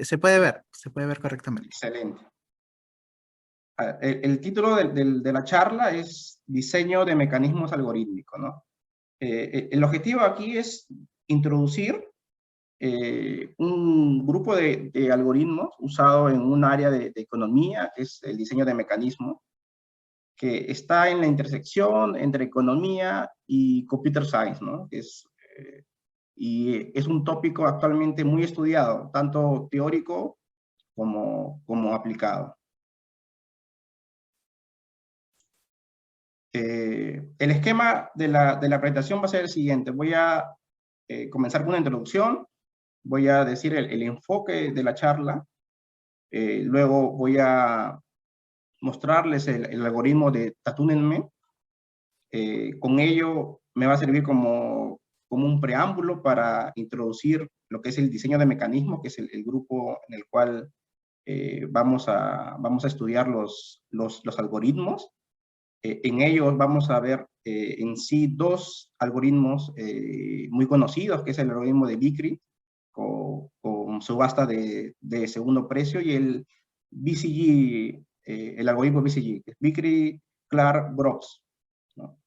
se puede ver correctamente. Excelente. El título de la charla es Diseño de mecanismos algorítmicos, ¿no? El objetivo aquí es introducir un grupo de algoritmos usado en un área de economía, que es el diseño de mecanismos, que está en la intersección entre economía y computer science, ¿no? Y es un tópico actualmente muy estudiado, tanto teórico como aplicado. El esquema de la presentación va a ser el siguiente. Voy a comenzar con una introducción, voy a decir el enfoque de la charla, luego voy a mostrarles el algoritmo de Tatúnenme. Con ello me va a servir como un preámbulo para introducir lo que es el diseño de mecanismos, que es el grupo en el cual vamos a estudiar los algoritmos. En ellos vamos a ver en sí dos algoritmos muy conocidos, que es el algoritmo de Vickrey, con subasta de segundo precio, y el BCG, el algoritmo BCG, que es Vickrey-Clark-Brooks, ¿no?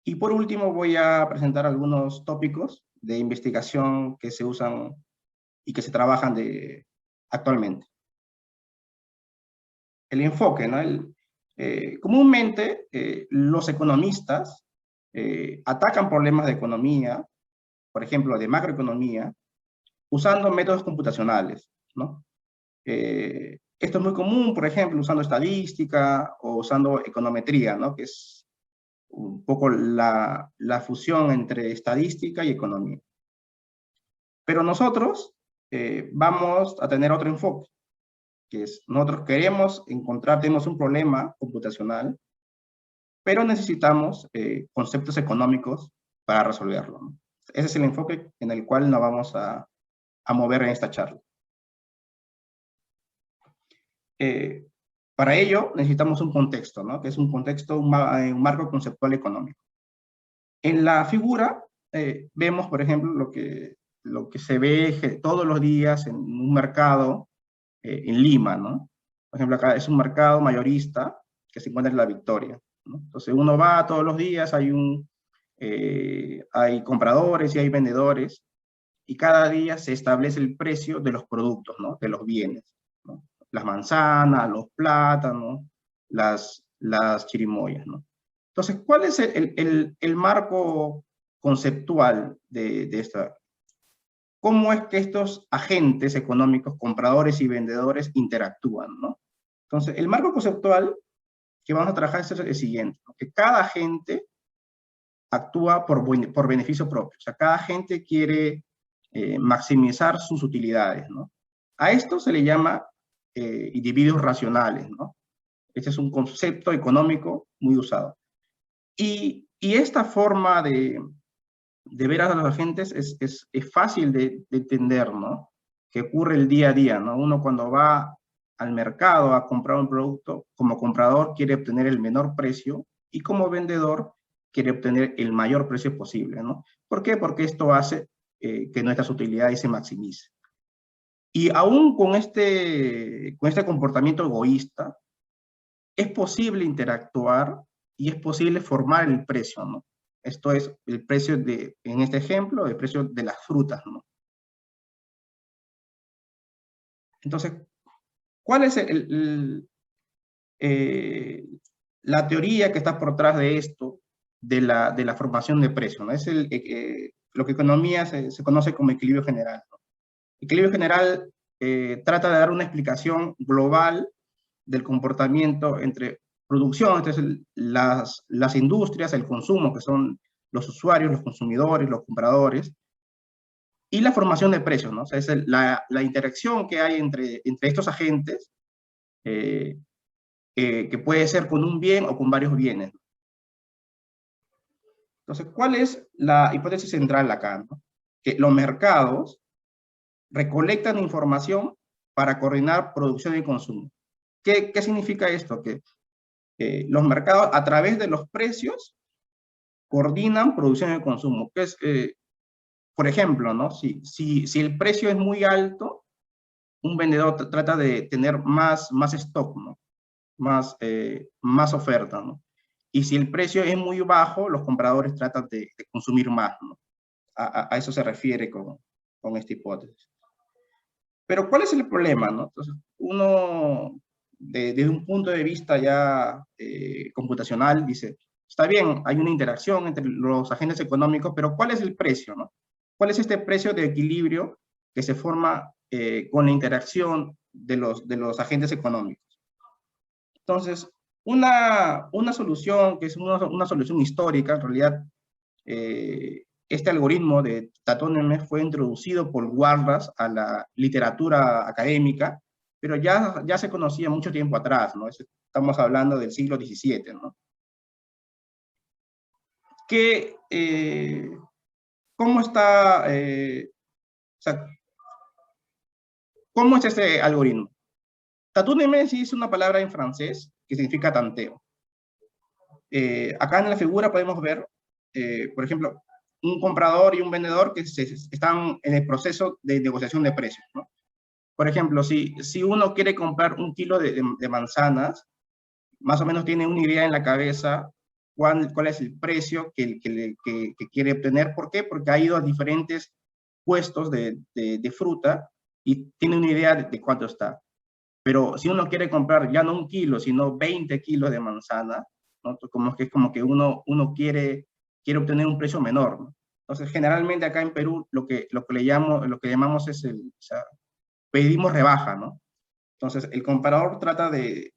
Y por último voy a presentar algunos tópicos de investigación que se usan y que se trabajan actualmente. El enfoque, ¿no? Comúnmente los economistas atacan problemas de economía, por ejemplo, de macroeconomía, usando métodos computacionales, ¿no? Esto es muy común, por ejemplo, usando estadística o usando econometría, ¿no? Que es un poco la fusión entre estadística y economía. Pero nosotros vamos a tener otro enfoque, que es, nosotros tenemos un problema computacional, pero necesitamos conceptos económicos para resolverlo, ¿no? Ese es el enfoque en el cual nos vamos a mover en esta charla. Para ello necesitamos un contexto, ¿no? Que es un contexto, un marco conceptual económico. En la figura vemos, por ejemplo, lo que se ve todos los días en un mercado en Lima, ¿no? Por ejemplo, acá es un mercado mayorista que se encuentra en La Victoria, ¿no? Entonces uno va todos los días, hay compradores y hay vendedores, y cada día se establece el precio de los productos, ¿no? De los bienes, ¿no? Las manzanas, los plátanos, las chirimoyas, ¿no? Entonces, ¿cuál es el marco conceptual de esta? ¿Cómo es que estos agentes económicos, compradores y vendedores, interactúan, ¿no? Entonces, el marco conceptual que vamos a trabajar es el siguiente, ¿no? Que cada agente actúa por beneficio propio. O sea, cada agente quiere maximizar sus utilidades, ¿no? A esto se le llama individuos racionales, ¿no? Este es un concepto económico muy usado. Y esta forma de ver a los agentes es fácil de entender, ¿no? Que ocurre el día a día, ¿no? Uno cuando va al mercado a comprar un producto, como comprador quiere obtener el menor precio y como vendedor quiere obtener el mayor precio posible, ¿no? ¿Por qué? Porque esto hace que nuestras utilidades se maximicen. Y aún con este comportamiento egoísta, es posible interactuar y es posible formar el precio, ¿no? Esto es el precio en este ejemplo, el precio de las frutas, ¿no? Entonces, ¿cuál es la teoría que está por detrás de esto, de la formación de precios, ¿no? Es lo que en economía se conoce como equilibrio general, ¿no? Equilibrio general trata de dar una explicación global del comportamiento entre producción, entonces las industrias, el consumo, que son los usuarios, los consumidores, los compradores, y la formación de precios, ¿no? O sea, es la interacción que hay entre estos agentes, que puede ser con un bien o con varios bienes. Entonces, ¿cuál es la hipótesis central acá, ¿no? Que los mercados recolectan información para coordinar producción y consumo. ¿Qué significa esto? Que los mercados, a través de los precios, coordinan producción y consumo. Que es, por ejemplo, ¿no? Si el precio es muy alto, un vendedor trata de tener más stock, ¿no? Más oferta, ¿no? Y si el precio es muy bajo, los compradores tratan de consumir más, ¿no? A eso se refiere con esta hipótesis. Pero ¿cuál es el problema, no? Entonces, uno, desde un punto de vista ya computacional, dice, está bien, hay una interacción entre los agentes económicos, pero ¿cuál es el precio, no? ¿Cuál es este precio de equilibrio que se forma con la interacción de los agentes económicos? Entonces, una solución que es una solución histórica, en realidad, este algoritmo de Tatoneme fue introducido por Walras a la literatura académica, pero ya se conocía mucho tiempo atrás, ¿no? Estamos hablando del siglo XVII, ¿no? ¿Cómo está, o sea, cómo es este algoritmo? Tatoneme es una palabra en francés que significa tanteo. Acá en la figura podemos ver, por ejemplo, un comprador y un vendedor que están en el proceso de negociación de precios, ¿no? Por ejemplo, si uno quiere comprar 1 kilo de manzanas, más o menos tiene una idea en la cabeza cuál es el precio que quiere obtener. ¿Por qué? Porque ha ido a diferentes puestos de fruta y tiene una idea de cuánto está. Pero si uno quiere comprar ya no 1 kilo, sino 20 kilos de manzana, ¿no? Es como que uno quiere obtener un precio menor, ¿no? Entonces, generalmente acá en Perú lo que llamamos es o sea, pedimos rebaja, ¿no? Entonces, el comprador trata de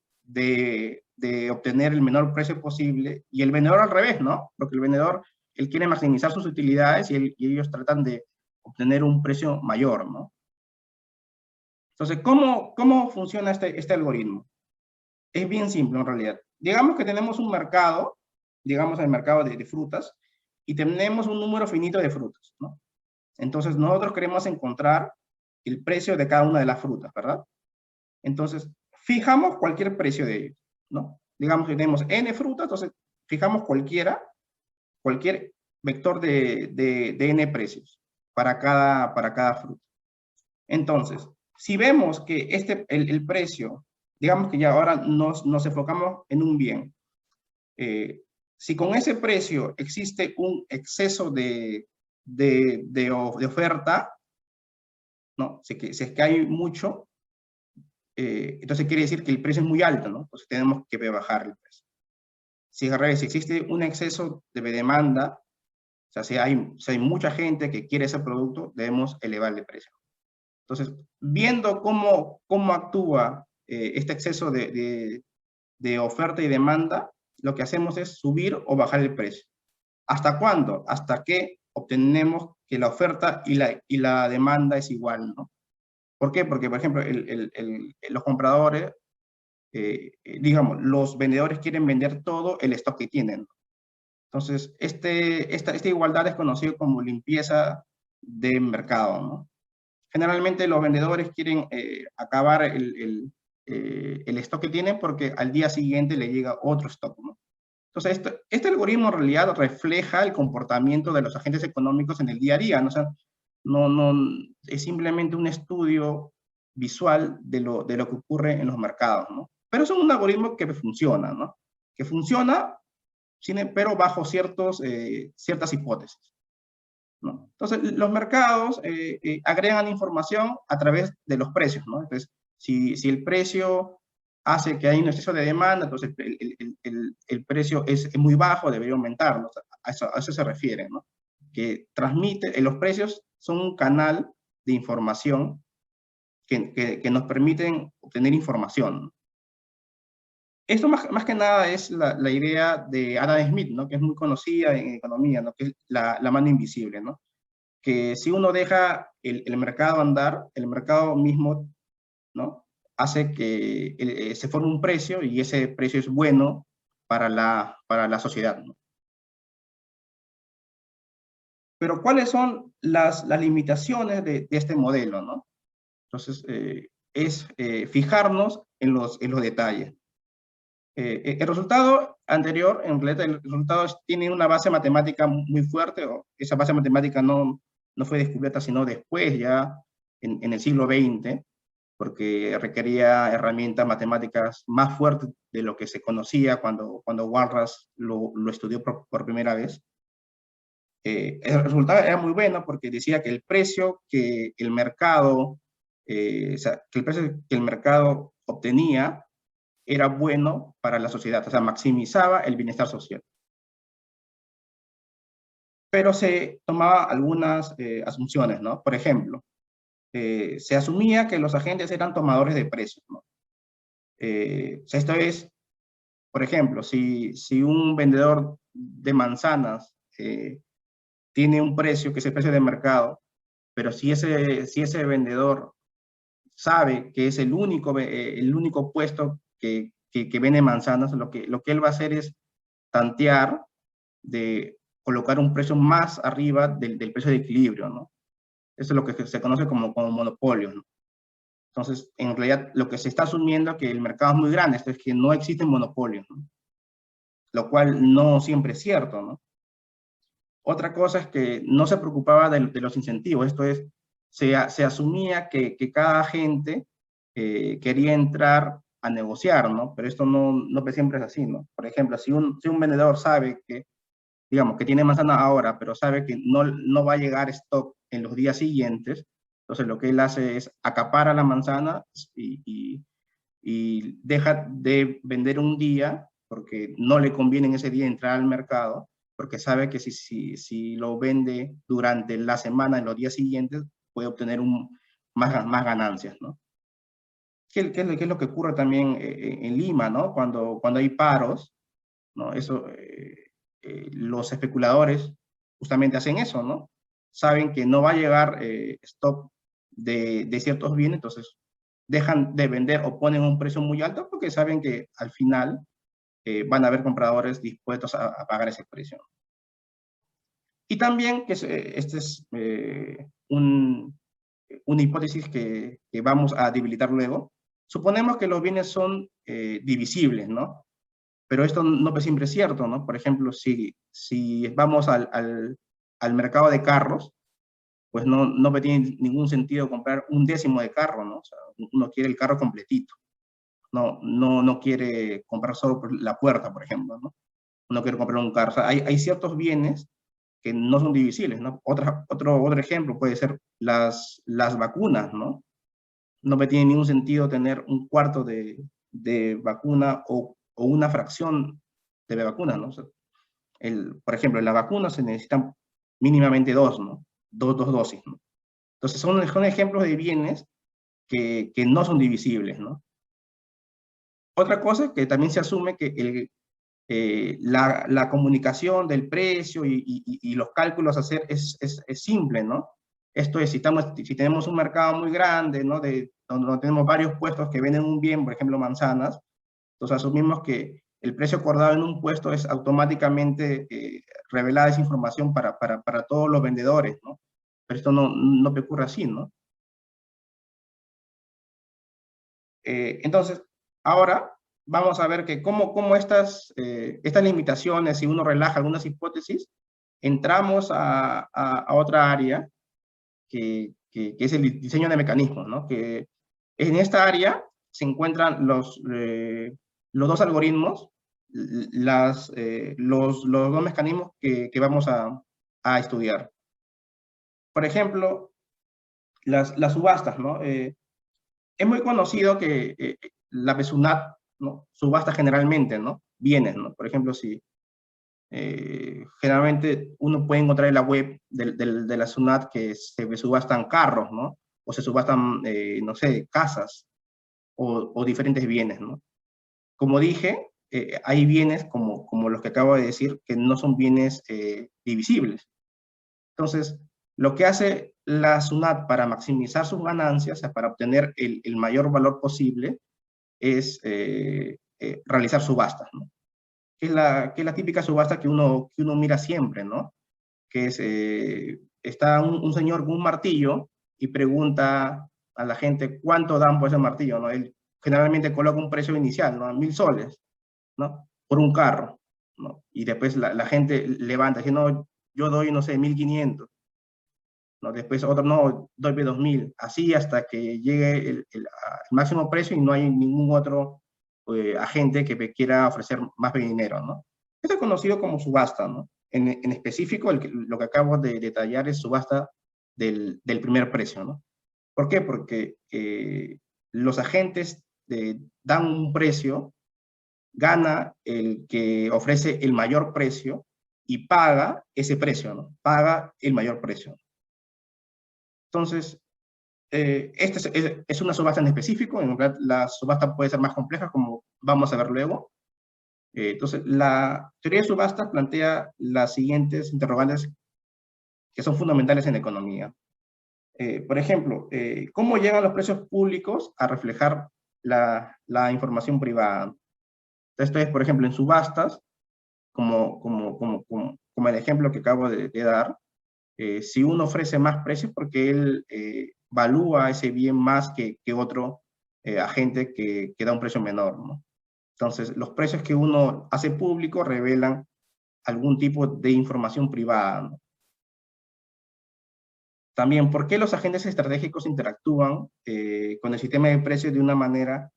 obtener el menor precio posible y el vendedor al revés, ¿no? Porque el vendedor, él quiere maximizar sus utilidades y ellos tratan de obtener un precio mayor, ¿no? Entonces, ¿cómo funciona este algoritmo? Es bien simple en realidad. Digamos que tenemos un mercado, digamos el mercado de frutas, y tenemos un número finito de frutas, ¿no? Entonces nosotros queremos encontrar el precio de cada una de las frutas, ¿verdad? Entonces fijamos cualquier precio de ellos, ¿no? Digamos que tenemos n frutas, entonces fijamos cualquier vector de n precios para cada fruta. Entonces, si vemos que el precio, digamos que ya ahora nos enfocamos en un bien. Si con ese precio existe un exceso de oferta, ¿no? Si es que hay mucho, entonces quiere decir que el precio es muy alto, ¿no? Entonces tenemos que bajar el precio. Si al revés, si existe un exceso de demanda, o sea, si hay mucha gente que quiere ese producto, debemos elevar el precio. Entonces, viendo cómo actúa este exceso de oferta y demanda, lo que hacemos es subir o bajar el precio. ¿Hasta cuándo? Hasta que obtenemos que la oferta y la demanda es igual, ¿no? ¿Por qué? Porque, por ejemplo, los compradores, digamos, los vendedores quieren vender todo el stock que tienen. Entonces, esta igualdad es conocida como limpieza de mercado, ¿no? Generalmente los vendedores quieren acabar el stock que tienen porque al día siguiente le llega otro stock, ¿no? Entonces, este algoritmo en realidad refleja el comportamiento de los agentes económicos en el día a día, ¿no? O sea, no, es simplemente un estudio visual de lo que ocurre en los mercados, ¿no? Pero es un algoritmo que funciona, ¿no? Que funciona, pero bajo ciertas hipótesis, ¿no? Entonces, los mercados agregan información a través de los precios, ¿no? Entonces, si el precio hace que hay un exceso de demanda, entonces el precio es muy bajo, debería aumentar, ¿no? O sea, a eso se refiere, ¿no? Que los precios son un canal de información que nos permiten obtener información, ¿no? Esto más que nada es la idea de Adam Smith, ¿no? Que es muy conocida en economía, ¿no? Que es la mano invisible, ¿no? Que si uno deja el mercado andar, el mercado mismo, ¿no? Hace que se forme un precio y ese precio es bueno para la sociedad, ¿no? Pero ¿cuáles son las limitaciones de este modelo, ¿no? Entonces, es fijarnos en los detalles. El resultado anterior, en realidad el resultado tiene una base matemática muy fuerte, o esa base matemática no fue descubierta sino después, ya en el siglo XX, porque requería herramientas matemáticas más fuertes de lo que se conocía cuando Walras lo estudió por primera vez. El resultado era muy bueno porque decía que el precio que el mercado, o sea, que el precio que el mercado obtenía era bueno para la sociedad, o sea, maximizaba el bienestar social. Pero se tomaba algunas asunciones, ¿no? Por ejemplo, se asumía que los agentes eran tomadores de precios, ¿no? O sea, esto es, por ejemplo, si un vendedor de manzanas tiene un precio que es el precio de mercado, pero si ese vendedor sabe que es el único puesto que vende manzanas, lo que él va a hacer es tantear de colocar un precio más arriba del precio de equilibrio, ¿no? Eso es lo que se conoce como monopolio, ¿no? Entonces, en realidad, lo que se está asumiendo es que el mercado es muy grande, esto es que no existen monopolios, ¿no? Lo cual no siempre es cierto, ¿no? Otra cosa es que no se preocupaba de los incentivos, esto es, se asumía que cada agente quería entrar a negociar, ¿no? Pero esto no siempre es así, ¿no? Por ejemplo, si un vendedor sabe que, digamos, que tiene manzana ahora, pero sabe que no va a llegar stock en los días siguientes, entonces lo que él hace es acapara la manzana y deja de vender un día porque no le conviene en ese día entrar al mercado, porque sabe que si lo vende durante la semana, en los días siguientes, puede obtener más ganancias, ¿no? ¿Qué es lo que ocurre también en Lima, ¿no? Cuando hay paros, ¿no? Los especuladores justamente hacen eso, ¿no? Saben que no va a llegar stock de ciertos bienes, entonces dejan de vender o ponen un precio muy alto porque saben que al final van a haber compradores dispuestos a pagar ese precio. Y también, que esta es una hipótesis que vamos a debilitar luego, suponemos que los bienes son divisibles, ¿no? Pero esto no siempre es cierto, ¿no? Por ejemplo, si vamos al mercado de carros, pues no tiene ningún sentido comprar un décimo de carro, ¿no? O sea, uno quiere el carro completito. No quiere comprar solo por la puerta, por ejemplo, ¿no? No quiere comprar un carro. O sea, hay ciertos bienes que no son divisibles, ¿no? Otro ejemplo puede ser las vacunas, ¿no? No me tiene ningún sentido tener un cuarto de vacuna o una fracción de vacuna, ¿no? O sea, por ejemplo, en la vacuna se necesitan mínimamente dos, ¿no? Dos dosis, ¿no? Entonces son ejemplos de bienes que no son divisibles, ¿no? Otra cosa es que también se asume que la comunicación del precio y los cálculos a hacer es simple, ¿no? Esto es, si tenemos un mercado muy grande, ¿no? Donde tenemos varios puestos que venden un bien, por ejemplo, manzanas, entonces asumimos que el precio acordado en un puesto es automáticamente revelada esa información para todos los vendedores, ¿no? Pero esto no ocurre así, ¿no? Entonces, ahora vamos a ver que cómo estas limitaciones, si uno relaja algunas hipótesis, entramos a otra área que es el diseño de mecanismos, ¿no? Que en esta área se encuentran los dos algoritmos, los dos mecanismos que vamos a estudiar. Por ejemplo, las subastas, ¿no? Es muy conocido que la Besunat, ¿no? Subasta generalmente, ¿no? Bienes, ¿no? Por ejemplo, si generalmente uno puede encontrar en la web de la SUNAT que se subastan carros, ¿no? O se subastan, no sé, casas o diferentes bienes, ¿no? Como dije, hay bienes como los que acabo de decir que no son bienes divisibles. Entonces, lo que hace la SUNAT para maximizar sus ganancias, o sea, para obtener el mayor valor posible, es realizar subastas, ¿no? Que es la típica subasta que uno mira siempre, ¿no? Que es, está un señor con un martillo y pregunta a la gente cuánto dan por ese martillo, ¿no? Él generalmente coloca un precio inicial, ¿no? 1000 soles, ¿no? Por un carro, ¿no? Y después la gente levanta, dice, no, yo doy, no sé, 1500. ¿no? Después otro, no, doy 2.000, así hasta que llegue el máximo precio y no hay ningún otro agente que quiera ofrecer más dinero, ¿no? Esto es conocido como subasta, ¿no? En específico, lo que acabo de detallar es subasta del primer precio, ¿no? ¿Por qué? Porque los agentes dan un precio, gana el que ofrece el mayor precio y paga ese precio, ¿no? Paga el mayor precio. Entonces, esta es una subasta en específico, en realidad la subasta puede ser más compleja, como vamos a ver luego. Entonces, la teoría de subastas plantea las siguientes interrogantes que son fundamentales en la economía. Por ejemplo, ¿cómo llegan los precios públicos a reflejar la información privada? Esto es, por ejemplo, en subastas, como el ejemplo que acabo de dar, si uno ofrece más precios porque él valúa ese bien más que otro agente que da un precio menor, ¿no? Entonces, los precios que uno hace público revelan algún tipo de información privada, ¿no? También, ¿por qué los agentes estratégicos interactúan con el sistema de precios de una manera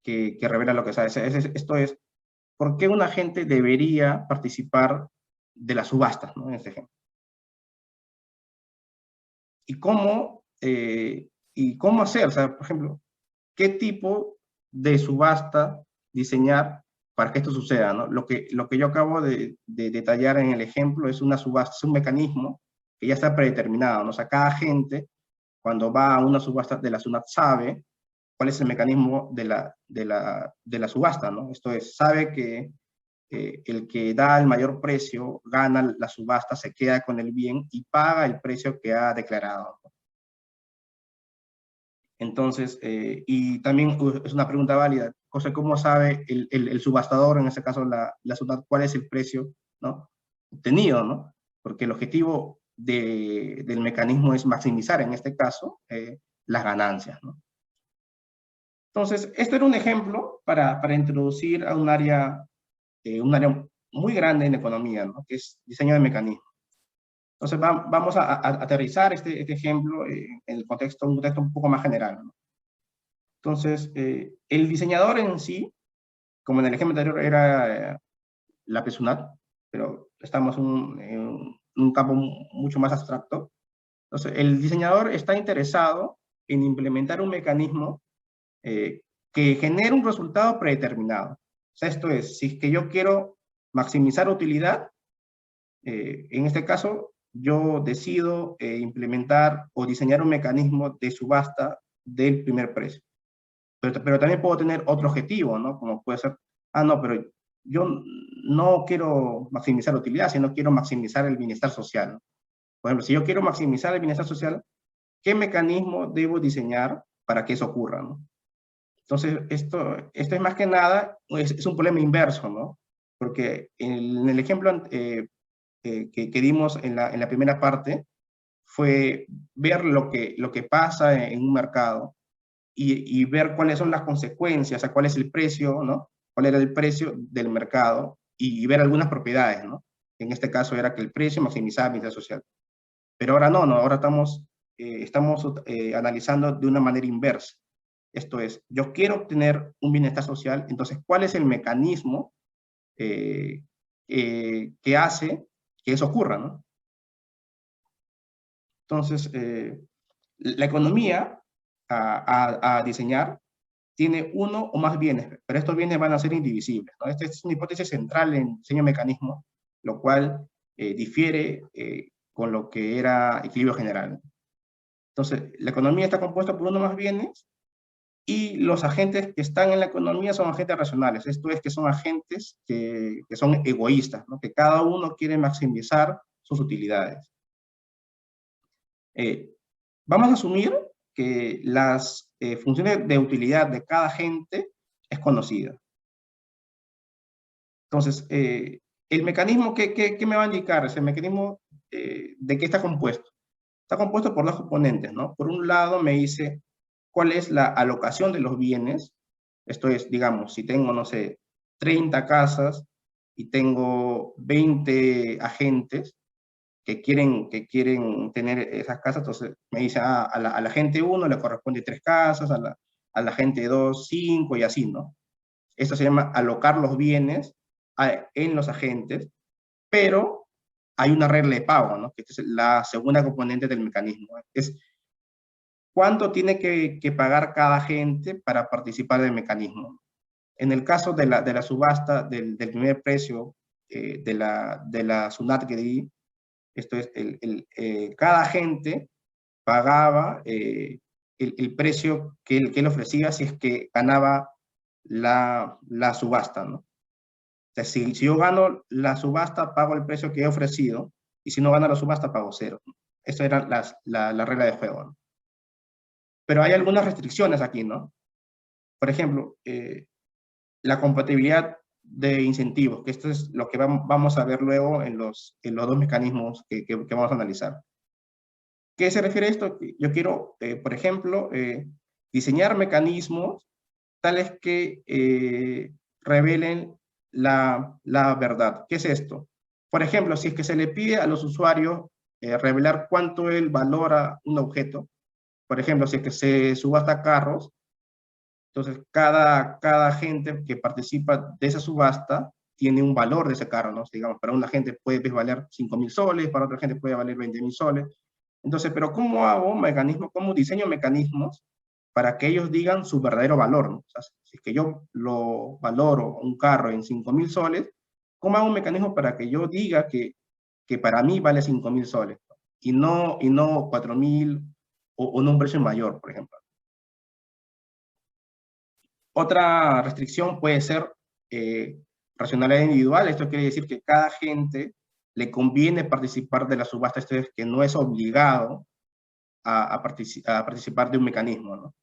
que revela lo que sabe? Esto es, ¿por qué un agente debería participar de las subastas, ¿no? En este ejemplo. Y cómo hacer, o sea, por ejemplo, qué tipo de subasta diseñar para que esto suceda, ¿no? Lo que yo acabo de detallar en el ejemplo es una subasta, es un mecanismo que ya está predeterminado, ¿no? O sea, cada agente, cuando va a una subasta de la SUNAT, sabe cuál es el mecanismo de la subasta, ¿no? Esto es, sabe que el que da el mayor precio gana la subasta, se queda con el bien y paga el precio que ha declarado. Entonces, y también es una pregunta válida, cosa, ¿cómo sabe el subastador, en este caso la SUNAT, cuál es el precio, ¿no? Obtenido, ¿no? Porque el objetivo del mecanismo es maximizar, en este caso, las ganancias, ¿no? Entonces, esto era un ejemplo para introducir a un área muy grande en economía, ¿no? Que es diseño de mecanismos. Entonces, vamos a aterrizar este ejemplo en un contexto un poco más general, ¿no? Entonces, el diseñador en sí, como en el ejemplo anterior era la PSUNAT, pero estamos en un campo mucho más abstracto. Entonces, el diseñador está interesado en implementar un mecanismo que genere un resultado predeterminado. O sea, esto es, si es que yo quiero maximizar utilidad, en este caso, yo decido implementar o diseñar un mecanismo de subasta del primer precio. Pero también puedo tener otro objetivo, ¿no? Como puede ser, no, pero yo no quiero maximizar utilidad, sino quiero maximizar el bienestar social, ¿no? Por ejemplo, si yo quiero maximizar el bienestar social, ¿qué mecanismo debo diseñar para que eso ocurra, ¿no? Entonces, esto es más que nada, es un problema inverso, ¿no? Porque en el ejemplo que dimos en la primera parte, fue ver lo que pasa en un mercado y ver cuáles son las consecuencias, o sea, cuál es el precio, ¿no? Cuál era el precio del mercado y ver algunas propiedades, ¿no? En este caso era que el precio maximizaba el bienestar social. Pero ahora no, ahora estamos analizando de una manera inversa. Esto es, yo quiero obtener un bienestar social, entonces, ¿cuál es el mecanismo que hace que eso ocurra, ¿no? Entonces, la economía a diseñar tiene uno o más bienes, pero estos bienes van a ser indivisibles, ¿no? Esta es una hipótesis central en diseño mecanismo, lo cual difiere con lo que era equilibrio general. Entonces, la economía está compuesta por uno o más bienes y los agentes que están en la economía son agentes racionales. Esto es que son agentes que son egoístas, ¿no? Que cada uno quiere maximizar sus utilidades. Vamos a asumir que las funciones de utilidad de cada agente es conocida. Entonces, el mecanismo que me va a indicar, ese mecanismo de qué está compuesto. Está compuesto por dos componentes, ¿no? Por un lado me dice cuál es la alocación de los bienes. Esto es, digamos, si tengo, no sé, 30 casas y tengo 20 agentes, que quieren tener esas casas, entonces me dice, a la gente 1 le corresponde 3 casas, a la gente 2, 5 y así, ¿no? Esto se llama alocar los bienes en los agentes, pero hay una regla de pago, ¿no? Que es la segunda componente del mecanismo. Es cuánto tiene que pagar cada agente para participar del mecanismo. En el caso de la subasta del primer precio de la SUNAT que di, esto es, cada agente pagaba el precio que él ofrecía si es que ganaba la subasta, ¿no? O sea, si yo gano la subasta, pago el precio que he ofrecido, y si no gano la subasta, pago cero. Eso era la regla de juego, ¿no? Pero hay algunas restricciones aquí, ¿no? Por ejemplo, la compatibilidad de incentivos, que esto es lo que vamos a ver luego en los dos mecanismos que vamos a analizar. ¿Qué se refiere a esto? Yo quiero, por ejemplo, diseñar mecanismos tales que revelen la verdad. ¿Qué es esto? Por ejemplo, si es que se le pide a los usuarios revelar cuánto él valora un objeto, por ejemplo, si es que se subasta carros, entonces cada agente que participa de esa subasta tiene un valor de ese carro, ¿no? Digamos, para una gente puede valer 5.000 soles, para otra gente puede valer 20.000 soles. Entonces, pero ¿cómo hago mecanismos, cómo diseño mecanismos para que ellos digan su verdadero valor, ¿no? O sea, si es que yo lo valoro un carro en 5.000 soles, ¿cómo hago un mecanismo para que yo diga que para mí vale 5.000 soles y no 4.000 o no un precio mayor, por ejemplo? Otra restricción puede ser racionalidad individual. Esto quiere decir que cada agente le conviene participar de la subasta, esto es que no es obligado a participar de un mecanismo, ¿no?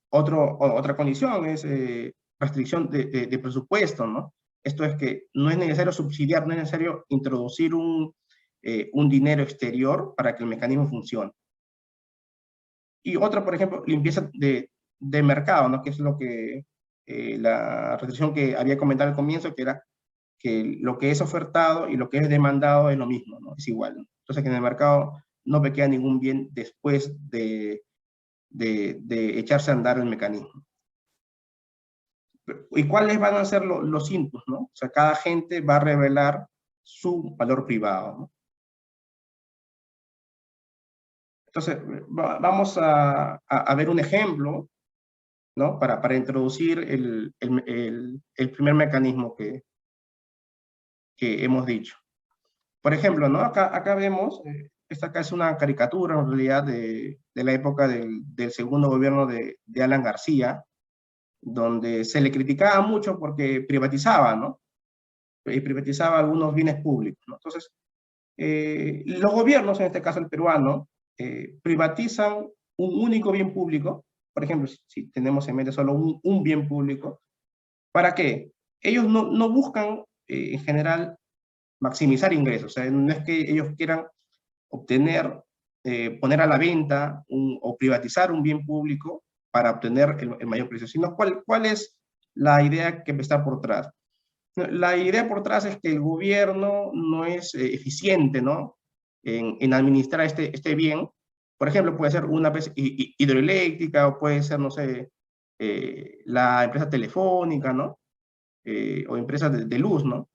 Otra condición es restricción de presupuesto, ¿no? Esto es que no es necesario subsidiar, no es necesario introducir un dinero exterior para que el mecanismo funcione. Y otra, por ejemplo, limpieza de mercado, ¿no? Que es lo que la restricción que había comentado al comienzo, que era que lo que es ofertado y lo que es demandado es lo mismo, ¿no? Es igual, ¿no? Entonces, que en el mercado no me queda ningún bien después de echarse a andar el mecanismo. ¿Y cuáles van a ser los inputs, no? O sea, cada agente va a revelar su valor privado, ¿no? Entonces, vamos a ver un ejemplo, ¿no? Para introducir el primer mecanismo que hemos dicho. Por ejemplo, ¿no? Acá vemos, esta acá es una caricatura en realidad de la época del segundo gobierno de Alan García, donde se le criticaba mucho porque privatizaba, ¿no? Y privatizaba algunos bienes públicos, ¿no? Entonces, los gobiernos, en este caso el peruano, privatizan un único bien público, por ejemplo, si tenemos en mente solo un bien público, ¿para qué? Ellos no buscan, en general, maximizar ingresos, o sea, no es que ellos quieran obtener, poner a la venta o privatizar un bien público para obtener el mayor precio, sino cuál es la idea que está por detrás. La idea por detrás es que el gobierno no es eficiente, ¿no? En administrar este bien. Por ejemplo, puede ser una empresa hidroeléctrica o puede ser, no sé, la empresa telefónica, ¿no? O empresas de luz, ¿no?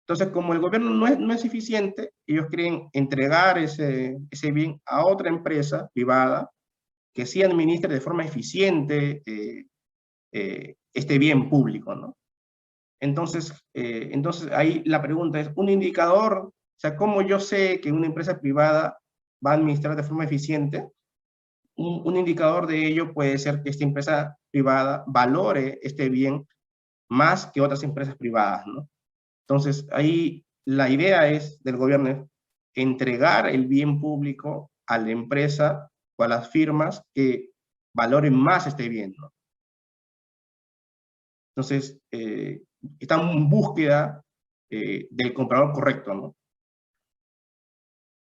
Entonces, como el gobierno no es eficiente, ellos quieren entregar ese bien a otra empresa privada que sí administre de forma eficiente este bien público, ¿no? Entonces ahí la pregunta es, ¿un indicador? O sea, ¿cómo yo sé que una empresa privada va a administrar de forma eficiente? Un indicador de ello puede ser que esta empresa privada valore este bien más que otras empresas privadas, ¿no? Entonces, ahí la idea del gobierno es entregar el bien público a la empresa o a las firmas que valoren más este bien, ¿no? Entonces, están en búsqueda del comprador correcto, ¿no?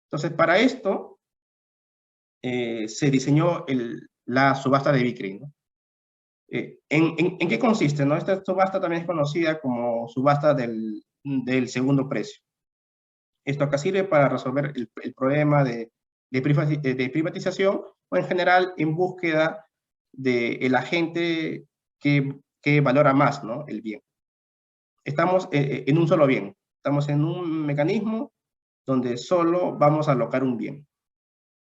Entonces, para esto se diseñó la subasta de Vickrey, ¿no? ¿En qué consiste, no? Esta subasta también es conocida como subasta del segundo precio. Esto acá sirve para resolver el problema de privatización, o en general en búsqueda del agente que valora más, ¿no?, el bien. Estamos en un solo bien, estamos en un mecanismo donde solo vamos a alocar un bien.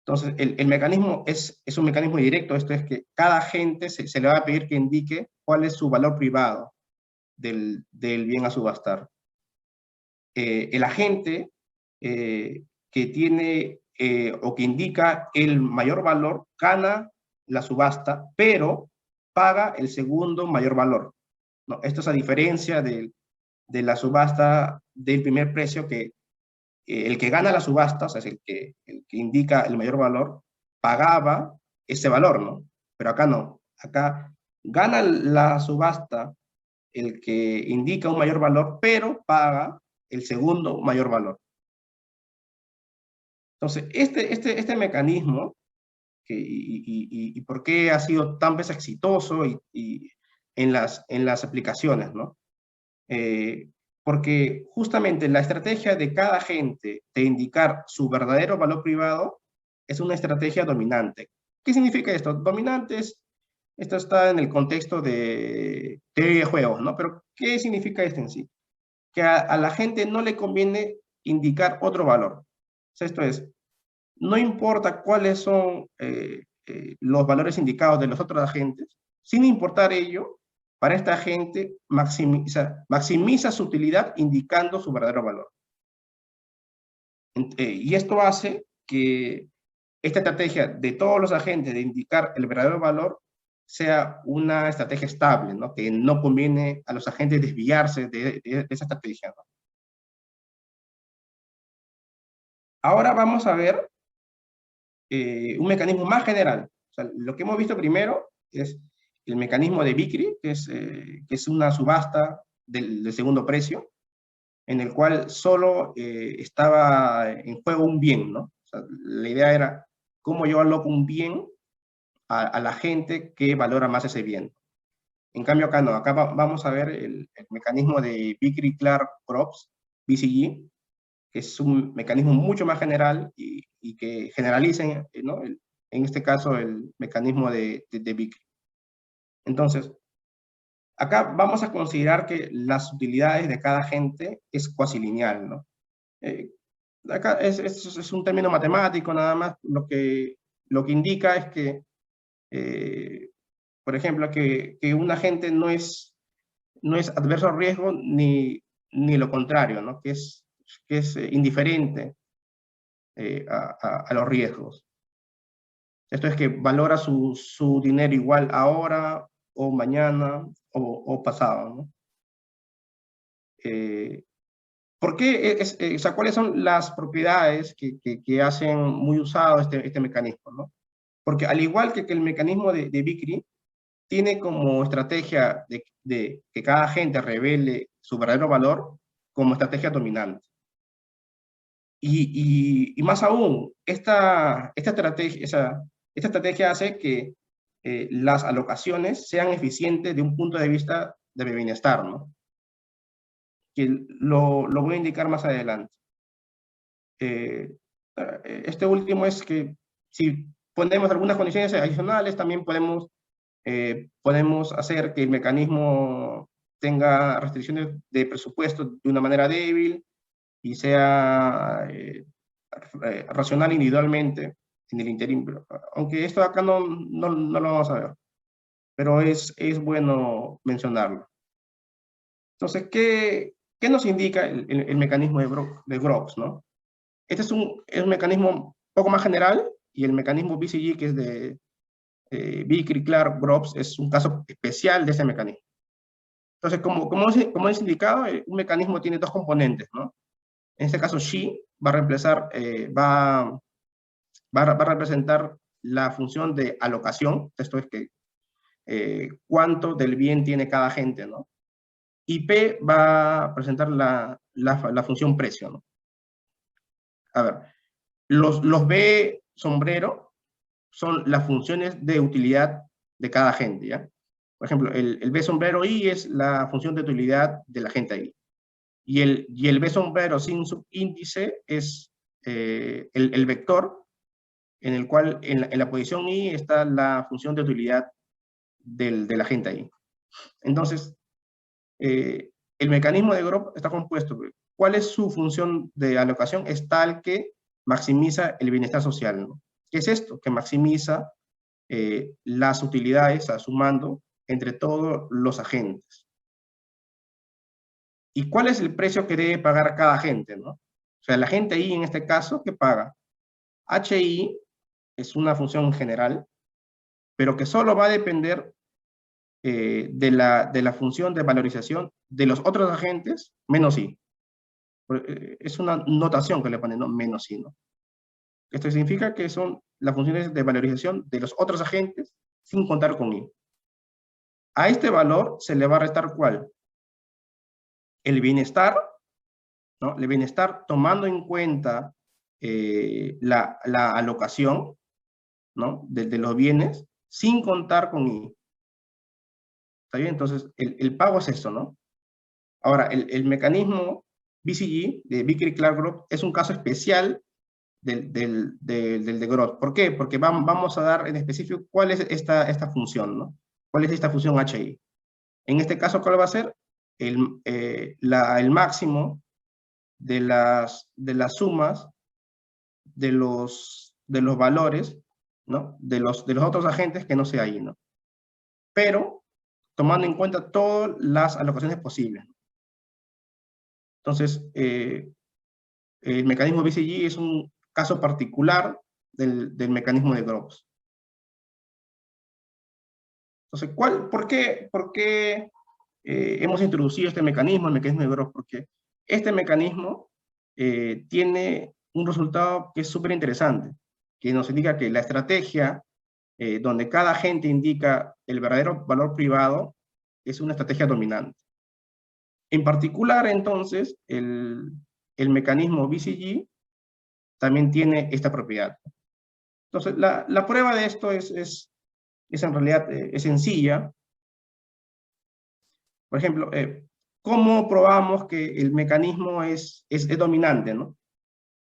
Entonces, el mecanismo es un mecanismo directo. Esto es que cada agente se le va a pedir que indique cuál es su valor privado del bien a subastar. El agente que tiene o que indica el mayor valor gana la subasta, pero paga el segundo mayor valor, ¿no? Esto es a diferencia de la subasta del primer precio, que el que gana la subasta, o sea, es el que indica el mayor valor, pagaba ese valor, ¿no? Pero acá no. Acá gana la subasta el que indica un mayor valor, pero paga el segundo mayor valor. Entonces, este mecanismo, y por qué ha sido tan exitoso en las aplicaciones, ¿no? Porque justamente la estrategia de cada agente de indicar su verdadero valor privado es una estrategia dominante. ¿Qué significa esto? Dominante esto está en el contexto de teoría de juegos, ¿no? Pero ¿qué significa esto en sí? Que a la gente no le conviene indicar otro valor. O sea, esto es, no importa cuáles son los valores indicados de los otros agentes, sin importar ello, para esta agente maximiza su utilidad indicando su verdadero valor. Y esto hace que esta estrategia de todos los agentes de indicar el verdadero valor sea una estrategia estable, ¿no? Que no conviene a los agentes desviarse de esa estrategia, ¿no? Ahora vamos a ver un mecanismo más general. O sea, lo que hemos visto primero es el mecanismo de Vickrey, que es una subasta del segundo precio, en el cual solo estaba en juego un bien, ¿no? O sea, la idea era cómo yo aloco un bien a la gente que valora más ese bien. En cambio acá no, acá vamos a ver el mecanismo de Vickrey-Clark-Groves, BCG, que es un mecanismo mucho más general y que generaliza, ¿no?, en este caso el mecanismo de Vickrey. Entonces, acá vamos a considerar que las utilidades de cada agente es cuasi lineal, ¿no? Acá es un término matemático nada más, lo que indica es que, por ejemplo, que un agente no es adverso al riesgo ni lo contrario, ¿no? Que es indiferente a los riesgos. Esto es que valora su dinero igual ahora o mañana o pasado, ¿no? ¿Por qué? O sea, ¿cuáles son las propiedades que hacen muy usado este mecanismo, ¿no? Porque al igual que el mecanismo de Vickrey, tiene como estrategia de que cada agente revele su verdadero valor como estrategia dominante. Y más aún, esta estrategia hace que las alocaciones sean eficientes de un punto de vista de bienestar, ¿no? Que lo voy a indicar más adelante. Este último es que si ponemos algunas condiciones adicionales, también podemos hacer que el mecanismo tenga restricciones de presupuesto de una manera débil y sea racional individualmente en el interín. Aunque esto acá no lo vamos a ver, pero es bueno mencionarlo. Entonces, ¿qué nos indica el mecanismo de Groves, ¿no? Este es un mecanismo un poco más general, y el mecanismo BCG, que es de Vickrey, Clark, Groves, es un caso especial de ese mecanismo. Entonces, como es indicado, un mecanismo tiene dos componentes, ¿no? En este caso, Xi va a reemplazar, va a representar la función de alocación. Esto es que cuánto del bien tiene cada agente, ¿no? Y P va a presentar la función precio, ¿no? A ver, los B sombrero son las funciones de utilidad de cada agente, ¿ya? Por ejemplo, el B sombrero I es la función de utilidad del agente I. y el B sombrero sin subíndice es el vector en el cual en la posición I está la función de utilidad del agente I. Entonces, el mecanismo de Grove está compuesto. ¿Cuál es su función de alocación? Es tal que maximiza el bienestar social, ¿no? ¿Qué es esto? Que maximiza las utilidades, sumando entre todos los agentes. ¿Y cuál es el precio que debe pagar cada agente, ¿no? O sea, el agente I en este caso, ¿qué paga? HI es una función general, pero que solo va a depender de la función de valorización de los otros agentes menos I. Es una notación que le ponen, ¿no? Menos I, ¿no? Esto significa que son las funciones de valorización de los otros agentes sin contar con I. A este valor se le va a restar ¿cuál? El bienestar, ¿no? El bienestar tomando en cuenta la alocación, ¿no? de los bienes sin contar con I. ¿Está bien? Entonces, el pago es esto, ¿no? Ahora, el mecanismo BCG, de Vickrey-Clark-Grove, es un caso especial del de Grove. ¿Por qué? Porque vamos a dar en específico cuál es esta función, ¿no? ¿Cuál es esta función HI? En este caso, ¿cuál va a ser? El máximo de las sumas de los valores, ¿no? De los otros agentes que no sea I, ¿no? Pero tomando en cuenta todas las alocaciones posibles. Entonces, el mecanismo BCG es un caso particular del mecanismo de Groves. Entonces, ¿por qué hemos introducido este mecanismo, el mecanismo de Groves? Porque este mecanismo tiene un resultado que es súper interesante, que nos indica que la estrategia donde cada agente indica el verdadero valor privado es una estrategia dominante. En particular, entonces, el mecanismo BCG también tiene esta propiedad. Entonces, la prueba de esto es en realidad es sencilla. Por ejemplo, ¿cómo probamos que el mecanismo es dominante, ¿no?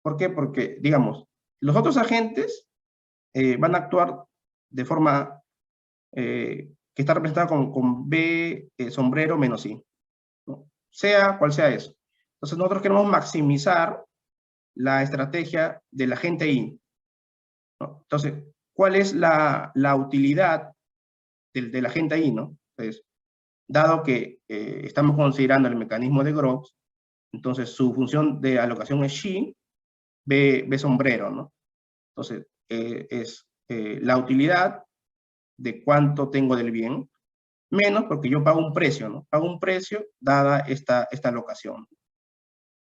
¿Por qué? Porque, digamos, los otros agentes van a actuar de forma que está representada con B sombrero menos I, ¿no? Sea cual sea eso. Entonces, nosotros queremos maximizar la estrategia del agente I, ¿no? Entonces, ¿cuál es la utilidad del agente I, ¿no? Pues, dado que estamos considerando el mecanismo de Groves, entonces su función de alocación es Xi, B sombrero, ¿no? Entonces, es la utilidad de cuánto tengo del bien, menos porque yo pago un precio, ¿no? Pago un precio dada esta alocación.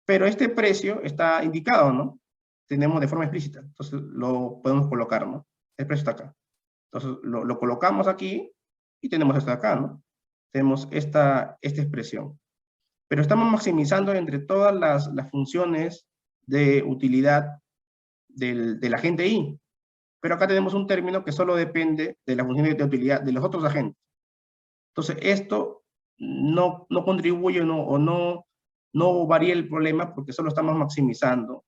Pero este precio está indicado, ¿no? Tenemos de forma explícita, entonces lo podemos colocar, ¿no? El precio está acá. Entonces lo colocamos aquí y tenemos esto acá, ¿no? Tenemos esta expresión. Pero estamos maximizando entre todas las funciones de utilidad del agente I. Pero acá tenemos un término que solo depende de las funciones de utilidad de los otros agentes. Entonces esto no contribuye o no varía el problema porque solo estamos maximizando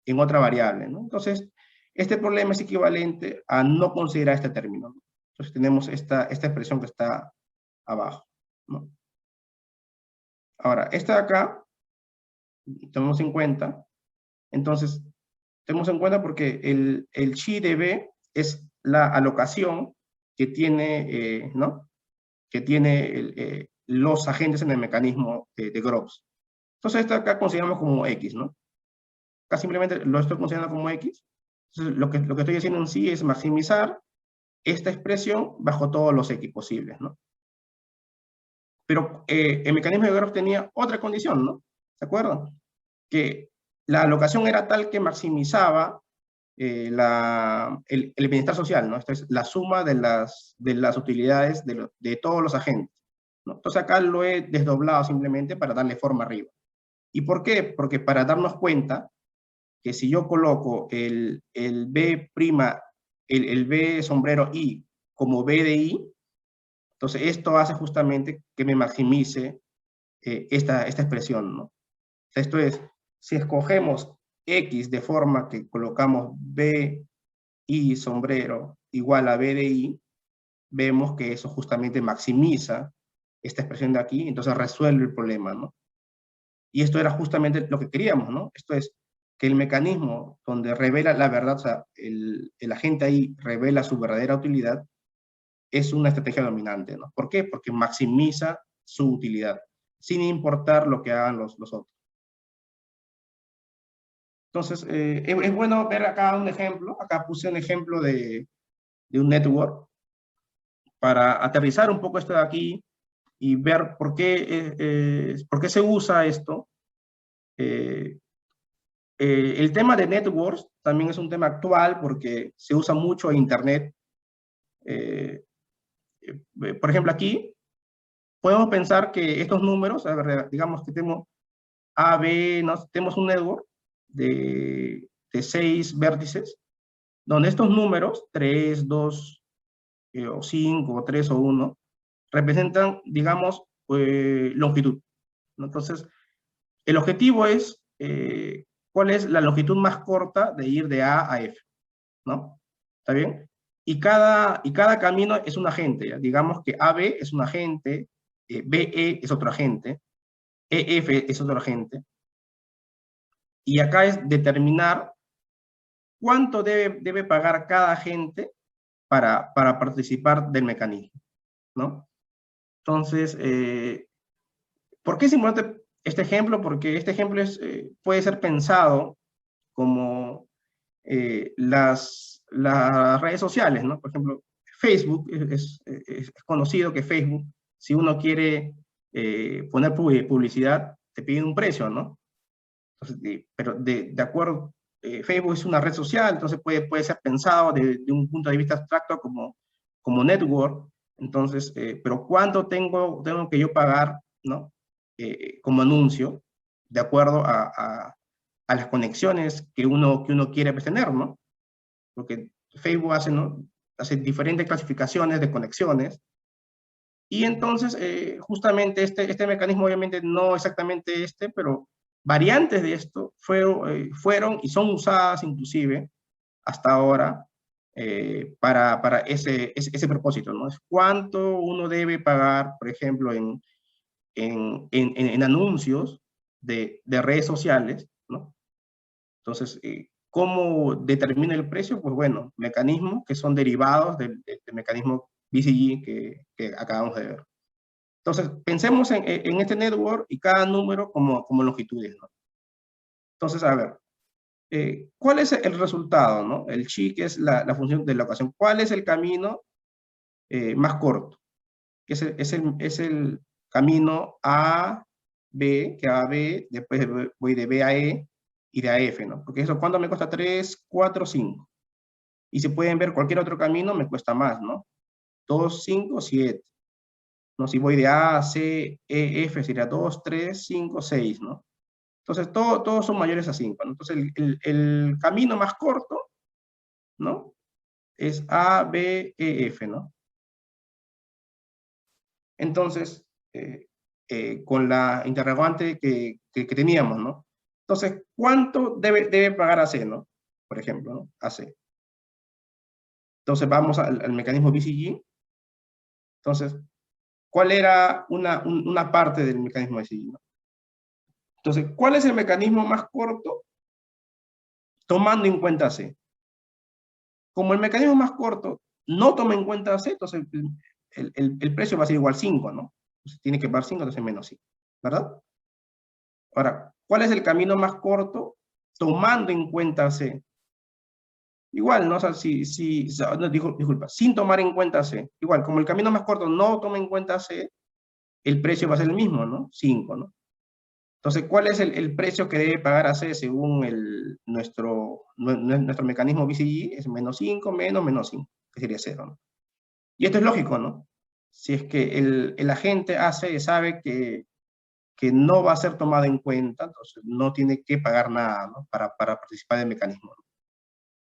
en otra variable, ¿no? Entonces, este problema es equivalente a no considerar este término, ¿no? Entonces tenemos esta expresión que está abajo, ¿no? Ahora, esta de acá, tenemos en cuenta, entonces, tenemos en cuenta porque el chi de B es la alocación que tiene, ¿no? Que tiene los agentes en el mecanismo de Groves. Entonces, esto acá consideramos como X, ¿no? Acá simplemente lo estoy considerando como X. Entonces, lo que estoy haciendo en sí es maximizar esta expresión bajo todos los X posibles, ¿no? Pero el mecanismo de Groves tenía otra condición, ¿no? ¿Se acuerdan? Que la alocación era tal que maximizaba el bienestar social, ¿no? Esto es la suma de las utilidades de todos los agentes, ¿no? Entonces acá lo he desdoblado simplemente para darle forma arriba. ¿Y por qué? Porque para darnos cuenta que si yo coloco el B', el B sombrero I como B de I, entonces esto hace justamente que me maximice esta expresión, ¿no? Esto es, si escogemos X de forma que colocamos B, I, sombrero, igual a B de I, vemos que eso justamente maximiza esta expresión de aquí, entonces resuelve el problema, ¿no? Y esto era justamente lo que queríamos, ¿no? Esto es, que el mecanismo donde revela la verdad, o sea, el agente ahí revela su verdadera utilidad, es una estrategia dominante, ¿no? ¿Por qué? Porque maximiza su utilidad, sin importar lo que hagan los otros. Entonces, es bueno ver acá un ejemplo. Acá puse un ejemplo de un network para aterrizar un poco esto de aquí y ver por qué se usa esto. El tema de networks también es un tema actual porque se usa mucho Internet. Por ejemplo, aquí podemos pensar que estos números, a ver, digamos que tenemos A, B, ¿no? Tenemos un network de 6 vértices, donde estos números, 3, 2, o 5, o 3, o 1, representan, digamos, longitud, ¿no? Entonces, el objetivo es cuál es la longitud más corta de ir de A a F, ¿no? ¿Está bien? Y cada camino es un agente, ¿ya? Digamos que AB es un agente, BE es otro agente, EF es otro agente, y acá es determinar cuánto debe pagar cada agente para participar del mecanismo, ¿no? Entonces, ¿por qué es importante este ejemplo? Porque este ejemplo puede ser pensado como las redes sociales, ¿no? Por ejemplo, Facebook, es conocido que Facebook, si uno quiere poner publicidad, te piden un precio, ¿no? Entonces, pero de acuerdo, Facebook es una red social, entonces puede ser pensado de un punto de vista abstracto como network, entonces, pero ¿cuánto tengo que yo pagar, ¿no? Como anuncio, de acuerdo a las conexiones que uno quiere tener, ¿no? Porque Facebook hace, ¿no? Hace diferentes clasificaciones de conexiones, y entonces, justamente este mecanismo, obviamente no exactamente pero variantes de esto fueron y son usadas inclusive hasta ahora para ese propósito, ¿no? Es cuánto uno debe pagar, por ejemplo, en anuncios de redes sociales, ¿no? Entonces, ¿cómo determina el precio? Pues bueno, mecanismos que son derivados del mecanismo BCG que acabamos de ver. Entonces, pensemos en este network y cada número como longitudes, ¿no? Entonces, a ver, ¿cuál es el resultado, no? El chi, que es la función de la ocasión. ¿Cuál es el camino más corto? Que es el camino A, B, que A, B, después voy de B a E y de A a F, ¿no? Porque eso, ¿cuánto me cuesta? 3, 4, 5. Y si pueden ver cualquier otro camino, me cuesta más, ¿no? 2, 5, 7. ¿No? Si voy de A, C, E, F, sería 2, 3, 5, 6, ¿no? Entonces, todos son mayores a 5, ¿no? Entonces, el camino más corto, ¿no? Es A, B, E, F, ¿no? Entonces, con la interrogante que teníamos, ¿no? Entonces, ¿cuánto debe pagar AC, ¿no? Por ejemplo, ¿no? AC. Entonces, vamos al mecanismo BCG. Entonces, ¿cuál era una parte del mecanismo BCG, ¿no? Entonces, ¿cuál es el mecanismo más corto tomando en cuenta C? Como el mecanismo más corto no toma en cuenta C, entonces el precio va a ser igual 5, ¿no? Entonces tiene que pagar 5, entonces menos 5, ¿verdad? Ahora, ¿cuál es el camino más corto tomando en cuenta C? Igual, ¿no? O sea, no, disculpa, sin tomar en cuenta C. Igual, como el camino más corto no toma en cuenta C, el precio va a ser el mismo, ¿no? 5, ¿no? Entonces, ¿cuál es el precio que debe pagar AC según nuestro mecanismo BCG? Es menos 5, menos 5, que sería 0, ¿no? Y esto es lógico, ¿no? Si es que el agente AC sabe que no va a ser tomado en cuenta, entonces no tiene que pagar nada, ¿no? para participar del mecanismo, ¿no?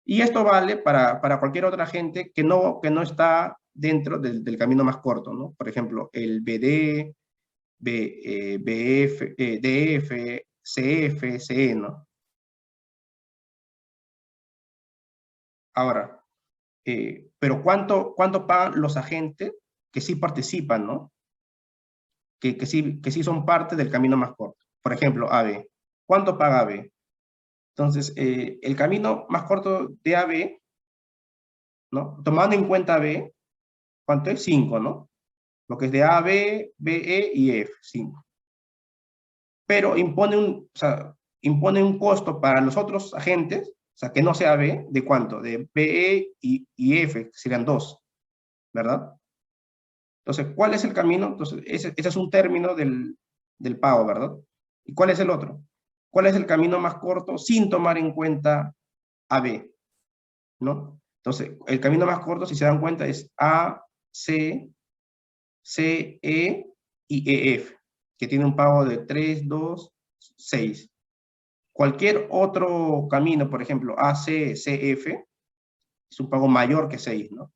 Y esto vale para cualquier otra agente que no está dentro del camino más corto, ¿no? Por ejemplo, el BD, BF, DF, CF, CE, ¿no? Ahora, pero ¿cuánto pagan los agentes que sí participan, ¿no? Que sí son parte del camino más corto? Por ejemplo, AB. ¿Cuánto paga AB? Entonces, el camino más corto de AB, ¿no? Tomando en cuenta AB, ¿cuánto es? 5, ¿no? Lo que es de A, B, BE y F, 5. Pero impone un costo para los otros agentes, o sea, que no sea B, ¿de cuánto? De BE y F, que serían 2, ¿verdad? Entonces, ¿cuál es el camino? Entonces, ese es un término del pago, ¿verdad? ¿Y cuál es el otro? ¿Cuál es el camino más corto sin tomar en cuenta AB, ¿no? Entonces, el camino más corto, si se dan cuenta, es A, C, C, E y E, F, que tiene un pago de 3, 2, 6. Cualquier otro camino, por ejemplo, A, C, C, F, es un pago mayor que 6, ¿no?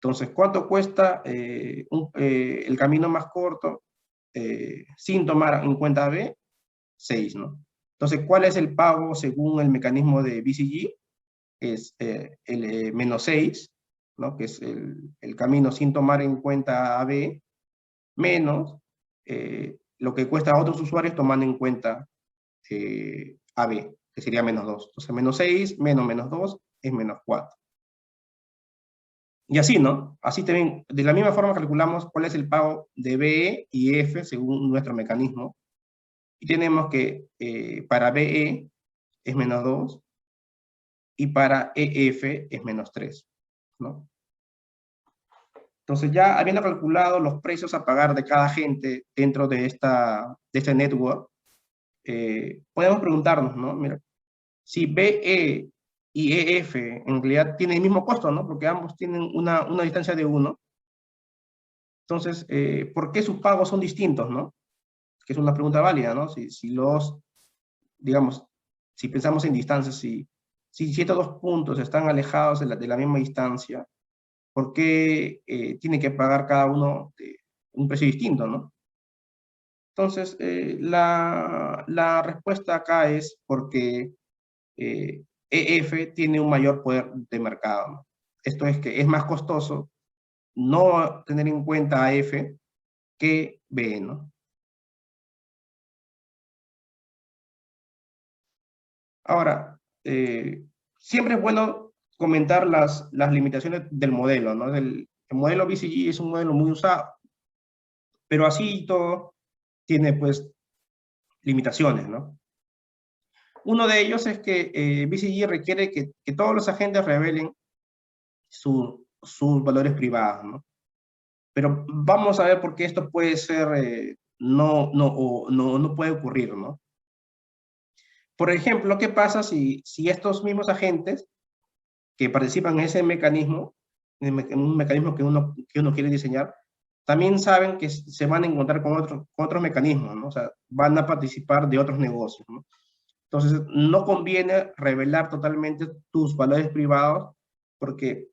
Entonces, ¿cuánto cuesta el camino más corto sin tomar en cuenta B? 6, ¿no? Entonces, ¿cuál es el pago según el mecanismo de BCG? Es el menos 6, ¿no? Que es el camino sin tomar en cuenta AB, menos lo que cuesta a otros usuarios tomando en cuenta AB, que sería menos 2. Entonces, menos 6 menos menos 2 es menos 4. Y así, ¿no? Así también, de la misma forma calculamos cuál es el pago de BE y F según nuestro mecanismo. Y tenemos que para BE es menos 2 y para EF es menos 3, ¿no? Entonces ya habiendo calculado los precios a pagar de cada agente dentro de este network, podemos preguntarnos, ¿no? Mira, si BE y EF en realidad tienen el mismo costo, ¿no? Porque ambos tienen una distancia de 1. Entonces, ¿por qué sus pagos son distintos, no? Que es una pregunta válida, ¿no? Digamos, si pensamos en distancias, si estos dos puntos están alejados de la misma distancia, ¿por qué tiene que pagar cada uno un precio distinto, no? Entonces, la respuesta acá es porque EF tiene un mayor poder de mercado, ¿no? Esto es que es más costoso no tener en cuenta a F que B, ¿no? Ahora, siempre es bueno comentar las limitaciones del modelo, ¿no? El modelo BCG es un modelo muy usado, pero así y todo tiene pues limitaciones, ¿no? Uno de ellos es que BCG requiere que todos los agentes revelen sus valores privados, ¿no? Pero vamos a ver por qué esto puede ser, no puede ocurrir, ¿no? Por ejemplo, ¿qué pasa si estos mismos agentes que participan en ese mecanismo, en un mecanismo que uno quiere diseñar, también saben que se van a encontrar con otros mecanismos, ¿no? O sea, van a participar de otros negocios, ¿no? Entonces, no conviene revelar totalmente tus valores privados porque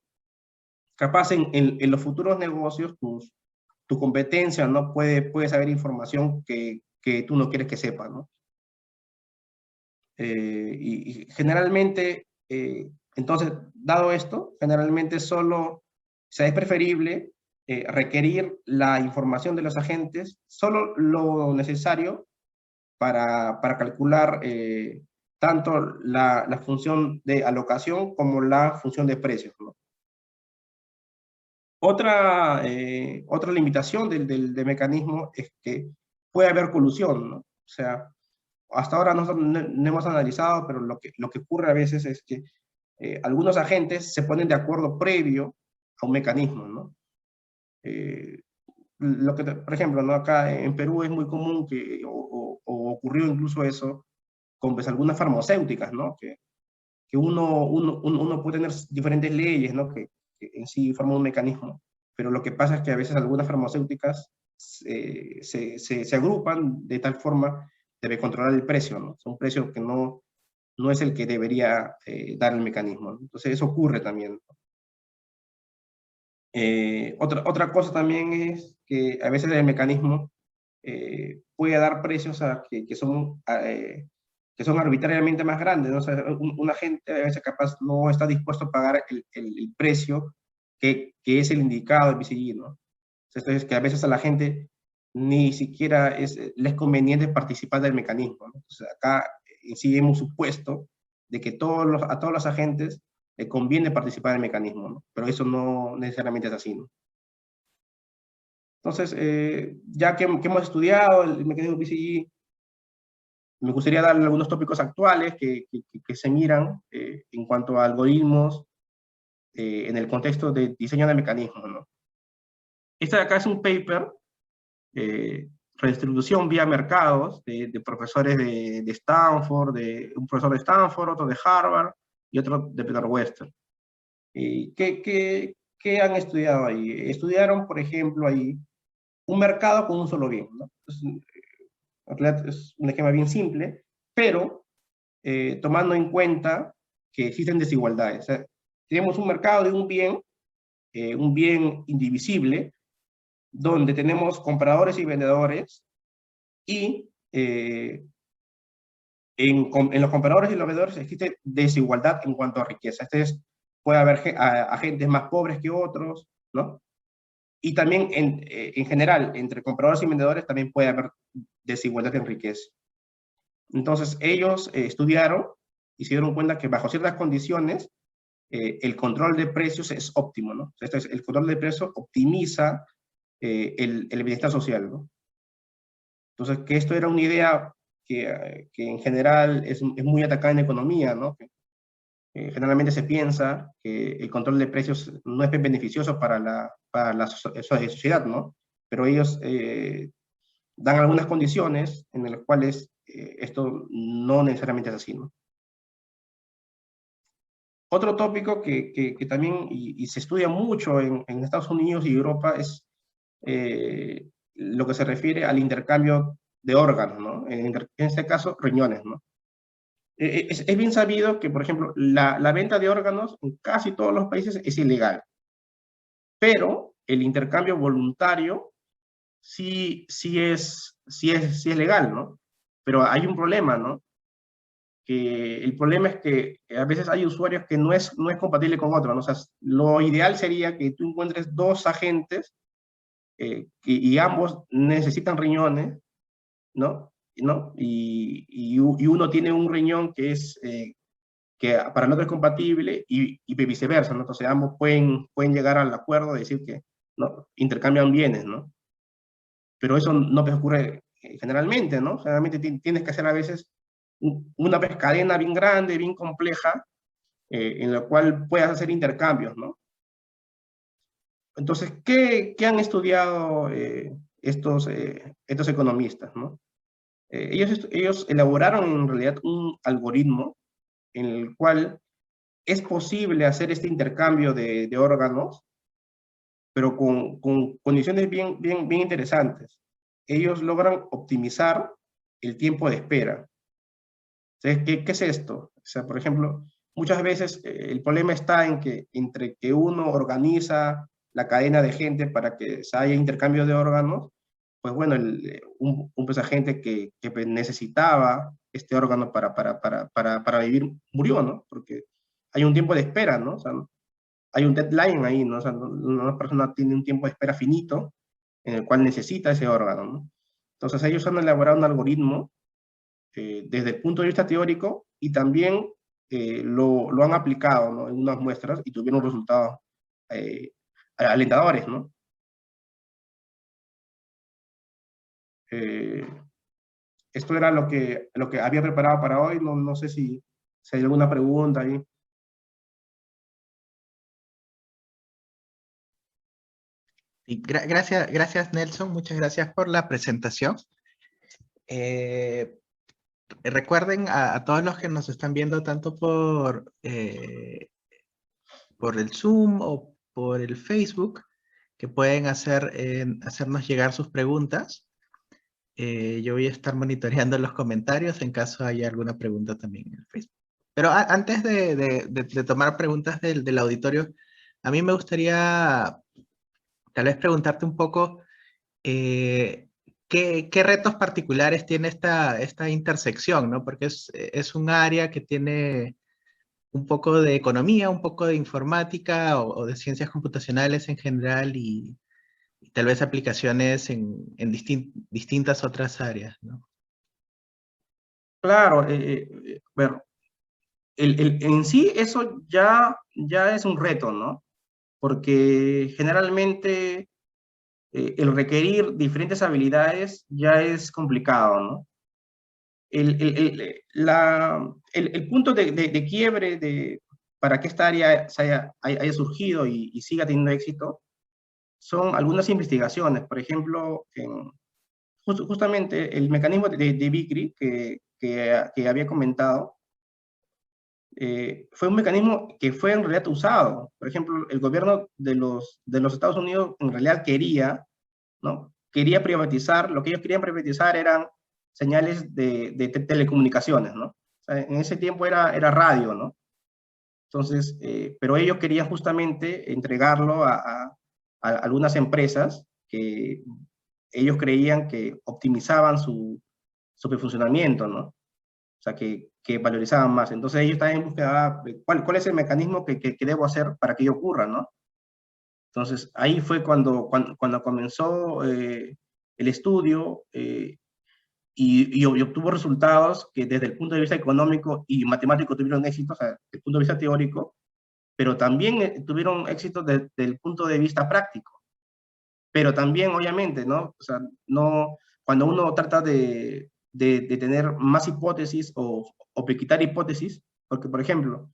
capaz en los futuros negocios tu competencia no puede saber información que tú no quieres que sepa, ¿no? Y generalmente, entonces, dado esto, generalmente es preferible requerir la información de los agentes, solo lo necesario para calcular tanto la función de alocación como la función de precios, ¿no? Otra limitación del mecanismo es que puede haber colusión, ¿no? O sea, hasta ahora no hemos analizado, pero lo que ocurre a veces es que algunos agentes se ponen de acuerdo previo a un mecanismo, ¿no? Eh, por ejemplo, ¿no? Acá en Perú es muy común o ocurrió incluso eso con pues, algunas farmacéuticas, ¿no? Que uno puede tener diferentes leyes, ¿no? Que en sí forman un mecanismo, pero lo que pasa es que a veces algunas farmacéuticas se agrupan de tal forma debe controlar el precio, ¿no? Es un precio que no es el que debería dar el mecanismo, ¿no? Entonces eso ocurre también. Otra cosa también es que a veces el mecanismo puede dar precios que son arbitrariamente más grandes, ¿no? O sea, una gente a veces capaz no está dispuesto a pagar el precio que es el indicado de BCG, ¿no? Entonces, que a veces a la gente ni siquiera le es conveniente participar del mecanismo, ¿no? Entonces, acá sí hemos supuesto de que a todos los agentes le conviene participar del mecanismo, ¿no? Pero eso no necesariamente es así, ¿no? Entonces, ya que hemos estudiado el mecanismo BCG, me gustaría dar algunos tópicos actuales que se miran en cuanto a algoritmos en el contexto de diseño de mecanismos, ¿no? Este de acá es un paper, redistribución vía mercados, de profesores de Stanford, un profesor de Stanford, otro de Harvard y otro de Northwestern. ¿Qué han estudiado ahí? Estudiaron, por ejemplo, ahí un mercado con un solo bien, ¿no? Entonces, en realidad es un esquema bien simple, pero tomando en cuenta que existen desigualdades. O sea, tenemos un mercado de un bien indivisible, donde tenemos compradores y vendedores, y en los compradores y los vendedores existe desigualdad en cuanto a riqueza. Puede haber agentes más pobres que otros, ¿no? Y también en general, entre compradores y vendedores también puede haber desigualdad en riqueza. Entonces ellos estudiaron y se dieron cuenta que bajo ciertas condiciones el control de precios es óptimo, ¿no? El control de precios optimiza el bienestar social, ¿no? Entonces, que esto era una idea que en general es muy atacada en economía, ¿no? Generalmente se piensa que el control de precios no es beneficioso para la sociedad, ¿no? Pero ellos dan algunas condiciones en las cuales esto no necesariamente es así, ¿no? Otro tópico que también y se estudia mucho en Estados Unidos y Europa es lo que se refiere al intercambio de órganos, ¿no? En este caso, riñones, ¿no? Es bien sabido que, por ejemplo, la venta de órganos en casi todos los países es ilegal, pero el intercambio voluntario sí es legal, ¿no? Pero hay un problema, ¿no? Que el problema es que a veces hay usuarios que no es compatible con otros, ¿no? O sea, lo ideal sería que tú encuentres dos agentes y ambos necesitan riñones, ¿no? ¿No? Y uno tiene un riñón que para el otro es compatible y viceversa, ¿no? Entonces ambos pueden llegar al acuerdo de decir que, ¿no? Intercambian bienes, ¿no? Pero eso no ocurre generalmente, ¿no? Generalmente tienes que hacer a veces una cadena bien grande, bien compleja, en la cual puedas hacer intercambios, ¿no? Entonces, ¿qué han estudiado estos economistas, ¿no? Ellos elaboraron en realidad un algoritmo en el cual es posible hacer este intercambio de órganos, pero con condiciones bien interesantes. Ellos logran optimizar el tiempo de espera. Entonces, ¿qué es esto? O sea, por ejemplo, muchas veces el problema está entre que uno organiza la cadena de gente para que se haya intercambio de órganos, pues bueno, un agente que necesitaba este órgano para vivir murió, ¿no? Porque hay un tiempo de espera, ¿no? O sea, hay un deadline ahí, ¿no? O sea, una persona tiene un tiempo de espera finito en el cual necesita ese órgano, ¿no? Entonces ellos han elaborado un algoritmo desde el punto de vista teórico y también lo han aplicado, ¿no? En unas muestras y tuvieron resultados eh, alentadores, ¿no? Eh, Esto era lo que había preparado para hoy, no sé si hay alguna pregunta ahí. Y gracias Nelson, muchas gracias por la presentación. Recuerden a todos los que nos están viendo tanto por el Zoom o por el Facebook, que pueden hacernos llegar sus preguntas. Yo voy a estar monitoreando los comentarios en caso haya alguna pregunta también en el Facebook. Pero antes de tomar preguntas del auditorio, a mí me gustaría tal vez preguntarte un poco, ¿qué ¿qué retos particulares tiene esta intersección, ¿no? Porque es un área que tiene un poco de economía, un poco de informática o de ciencias computacionales en general y tal vez aplicaciones en distintas otras áreas, ¿no? Claro, bueno, en sí eso ya es un reto, ¿no? Porque generalmente el requerir diferentes habilidades ya es complicado, ¿no? El punto de quiebre para que esta área haya surgido y siga teniendo éxito son algunas investigaciones. Por ejemplo, justamente el mecanismo de Vickrey que había comentado, fue un mecanismo que fue en realidad usado. Por ejemplo, el gobierno de los Estados Unidos en realidad quería, ¿no? Quería privatizar, lo que ellos querían privatizar eran señales de telecomunicaciones, ¿no? O sea, en ese tiempo era radio, ¿no? Entonces, pero ellos querían justamente entregarlo a algunas empresas que ellos creían que optimizaban su funcionamiento, ¿no? O sea, que valorizaban más. Entonces ellos estaban en búsqueda de cuál es el mecanismo que debo hacer para que ello ocurra, ¿no? Entonces ahí fue cuando comenzó el estudio y obtuvo resultados que desde el punto de vista económico y matemático tuvieron éxito, o sea, desde el punto de vista teórico, pero también tuvieron éxito desde el punto de vista práctico. Pero también, obviamente, ¿no? O sea, no, cuando uno trata de tener más hipótesis o quitar hipótesis, porque, por ejemplo,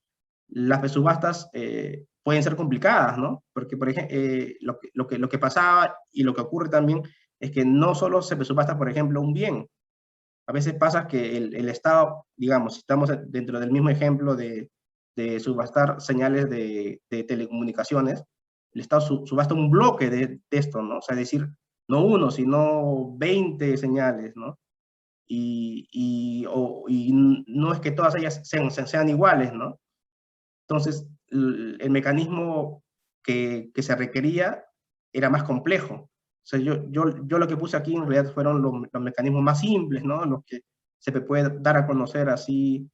las subastas pueden ser complicadas, ¿no? Porque, por ejemplo, lo que pasaba y lo que ocurre también es que no solo se subasta, por ejemplo, un bien. A veces pasa que el Estado, digamos, si estamos dentro del mismo ejemplo de subastar señales de telecomunicaciones, el Estado subasta un bloque de esto, ¿no? O sea, es decir, no uno, sino 20 señales, ¿no? Y no es que todas ellas sean iguales, ¿no? Entonces, el mecanismo que se requería era más complejo. O sea, yo lo que puse aquí en realidad fueron los mecanismos más simples, ¿no? Los que se puede dar a conocer así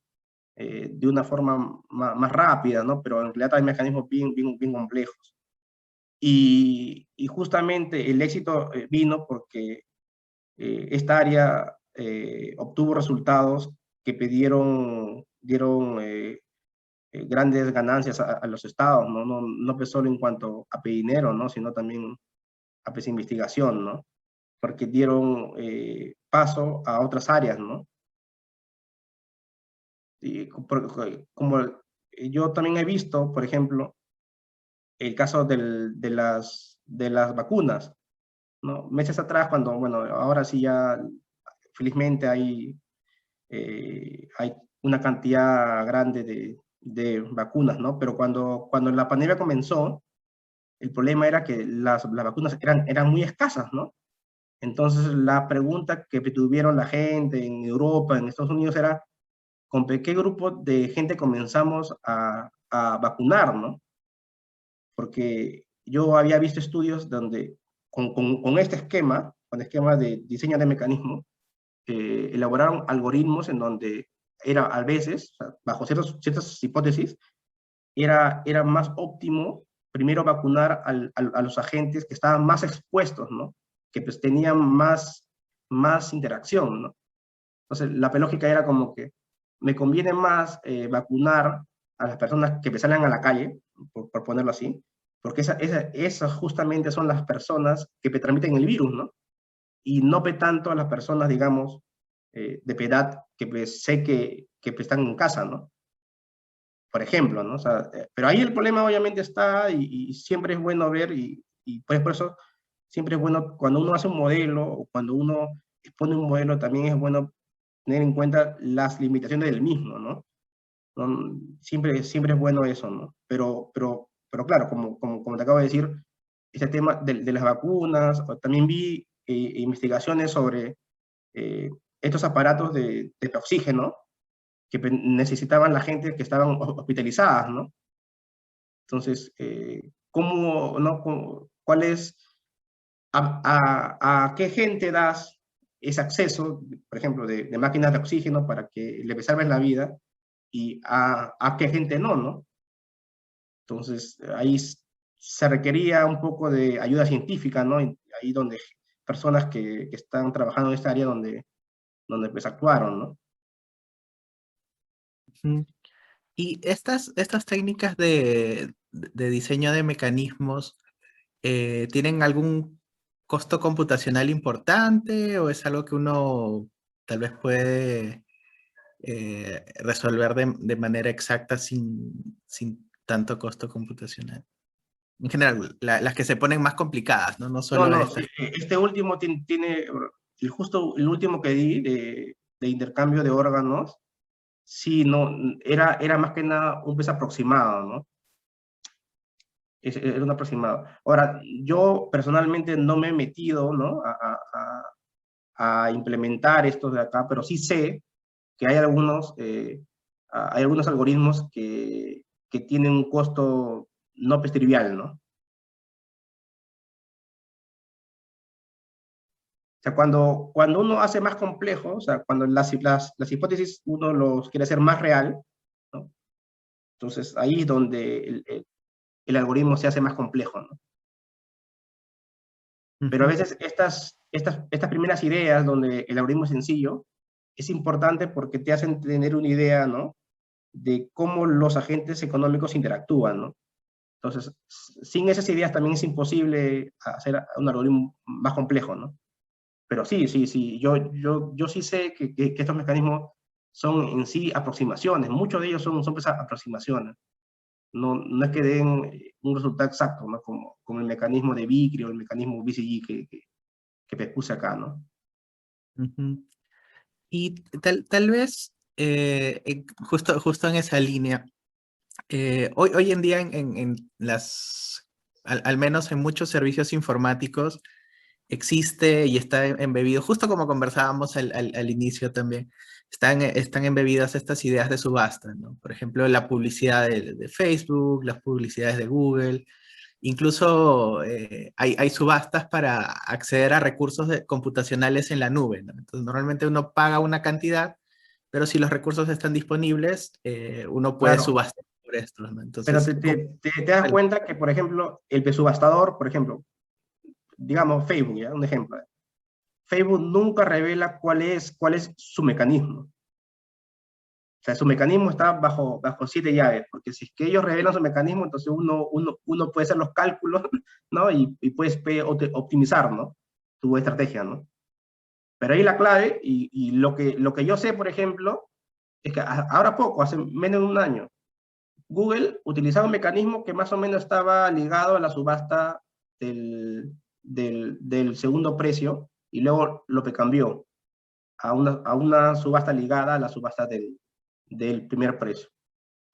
de una forma más rápida, ¿no? Pero en realidad hay mecanismos bien complejos. Y justamente el éxito vino porque esta área obtuvo resultados que dieron grandes ganancias a los estados, ¿no? No pues solo en cuanto a dinero, ¿no? Sino también a pues investigación, ¿no? Porque dieron paso a otras áreas, ¿no? Y como yo también he visto, por ejemplo, el caso de las vacunas, ¿no? Meses atrás, cuando, bueno, ahora sí ya felizmente hay una cantidad grande de vacunas, ¿no? Pero cuando la pandemia comenzó, el problema era que las vacunas eran muy escasas, ¿no? Entonces la pregunta que tuvieron la gente en Europa, en Estados Unidos, era ¿con qué grupo de gente comenzamos a vacunar, ¿no? Porque yo había visto estudios donde con este esquema, con el esquema de diseño de mecanismo, elaboraron algoritmos en donde era a veces, o sea, bajo ciertas hipótesis, era más óptimo primero vacunar a los agentes que estaban más expuestos, ¿no? Que pues tenían más interacción, ¿no? Entonces la lógica era como que me conviene más vacunar a las personas que me salgan a la calle, por ponerlo así, porque esas justamente son las personas que me transmiten el virus, ¿no? Y no ve tanto a las personas, digamos, de edad que pues, sé que pues, están en casa, ¿no? Por ejemplo, ¿no? O sea, pero ahí el problema obviamente está y siempre es bueno ver y pues por eso siempre es bueno cuando uno hace un modelo o cuando uno expone un modelo también es bueno tener en cuenta las limitaciones del mismo, ¿no? Siempre es bueno eso, ¿no? Pero claro, como te acabo de decir, este tema de las vacunas, también vi investigaciones sobre estos aparatos de oxígeno que necesitaban la gente que estaban hospitalizadas, ¿no? Entonces, ¿cómo, no, cuál es, a qué gente das ese acceso, por ejemplo, de máquinas de oxígeno para que le salven la vida, y a qué gente no, ¿no? Entonces, ahí se requería un poco de ayuda científica, ¿no? Y ahí donde personas que están trabajando en esta área donde pues actuaron, ¿no? Ujú. Y estas técnicas de diseño de mecanismos, ¿tienen algún costo computacional importante o es algo que uno tal vez puede resolver de manera exacta sin tanto costo computacional? En general, las que se ponen más complicadas, ¿no? No No, solo no, sí, estas. este último tiene, justo el último que di de intercambio de órganos, sí, no, era más que nada un peso aproximado, ¿no? Era un aproximado. Ahora, yo personalmente no me he metido, ¿no? A implementar esto de acá, pero sí sé que hay algunos algoritmos que tienen un costo no pues, trivial, ¿no? O sea, cuando uno hace más complejo, o sea, cuando las hipótesis uno los quiere hacer más real, ¿no? Entonces ahí es donde el algoritmo se hace más complejo, ¿no? Pero a Ujú, veces estas primeras ideas donde el algoritmo es sencillo, es importante porque te hacen tener una idea, ¿no? De cómo los agentes económicos interactúan, ¿no? Entonces, sin esas ideas también es imposible hacer un algoritmo más complejo, ¿no? Pero sí, sí, sí, yo sí sé que estos mecanismos son en sí aproximaciones, muchos de ellos son pues, aproximaciones, no es que den un resultado exacto, ¿no? Como el mecanismo de Vickrey o el mecanismo BCG que puse acá, ¿no? ujú. Y tal vez, justo en esa línea, hoy en día al menos en muchos servicios informáticos, existe y está embebido, justo como conversábamos al inicio también, están embebidas estas ideas de subasta, ¿no? Por ejemplo, la publicidad de Facebook, las publicidades de Google, incluso hay subastas para acceder a recursos computacionales en la nube, ¿no? Entonces, normalmente uno paga una cantidad, pero si los recursos están disponibles, uno puede Claro, subastar por estos, ¿no? pero Entonces, te das cuenta que, por ejemplo, el subastador, por ejemplo, digamos Facebook, ¿ya? Un ejemplo. Facebook nunca revela cuál es su mecanismo. O sea, su mecanismo está bajo 7 llaves, porque si es que ellos revelan su mecanismo, entonces uno puede hacer los cálculos, ¿no? Y puedes optimizar, ¿no? Tu estrategia, ¿no? Pero ahí la clave, y lo que yo sé, por ejemplo, es que ahora poco, hace menos de un año, Google utilizaba un mecanismo que más o menos estaba ligado a la subasta del segundo precio, y luego lo que cambió a una subasta ligada a la subasta del primer precio,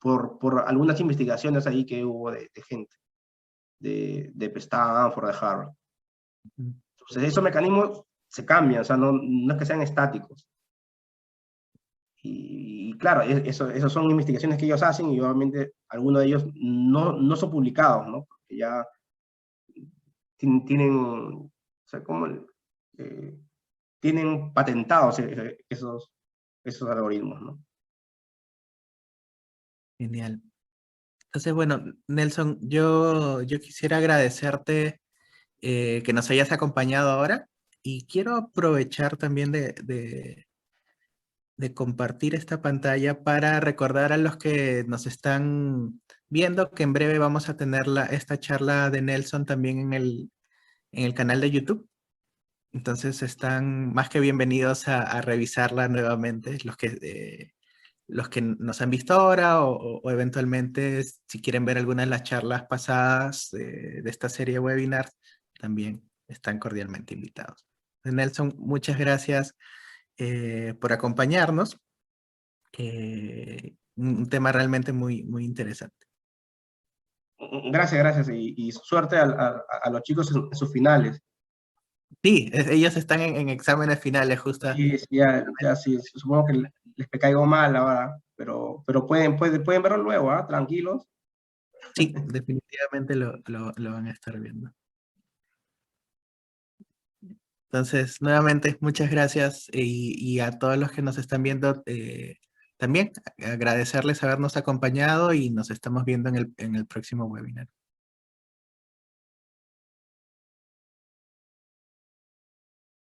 por algunas investigaciones ahí que hubo de gente, de Stanford, de Harvard. Entonces, esos mecanismos se cambian, o sea, no es que sean estáticos. Y claro, eso son investigaciones que ellos hacen y obviamente algunos de ellos no son publicados, ¿no? Porque ya tienen, o sea, como, eh, tienen patentados esos algoritmos, ¿no? genial. Entonces, bueno, Nelson, yo quisiera agradecerte que nos hayas acompañado ahora y quiero aprovechar también de compartir esta pantalla para recordar a los que nos están viendo que en breve vamos a tener esta charla de Nelson también en el canal de YouTube. Entonces están más que bienvenidos a revisarla nuevamente, los que nos han visto ahora o eventualmente si quieren ver alguna de las charlas pasadas de esta serie de webinars, también están cordialmente invitados. Nelson, muchas gracias por acompañarnos. Un tema realmente muy interesante. Gracias, gracias y suerte a los chicos en sus finales. Sí, ellos están en exámenes finales, justo. Sí, sí, ya sí, supongo que les caigo mal ahora, pero pueden verlo luego, ¿ah? Tranquilos. Sí, definitivamente lo van a estar viendo. Entonces, nuevamente, muchas gracias y a todos los que nos están viendo, también agradecerles habernos acompañado y nos estamos viendo en el próximo webinar.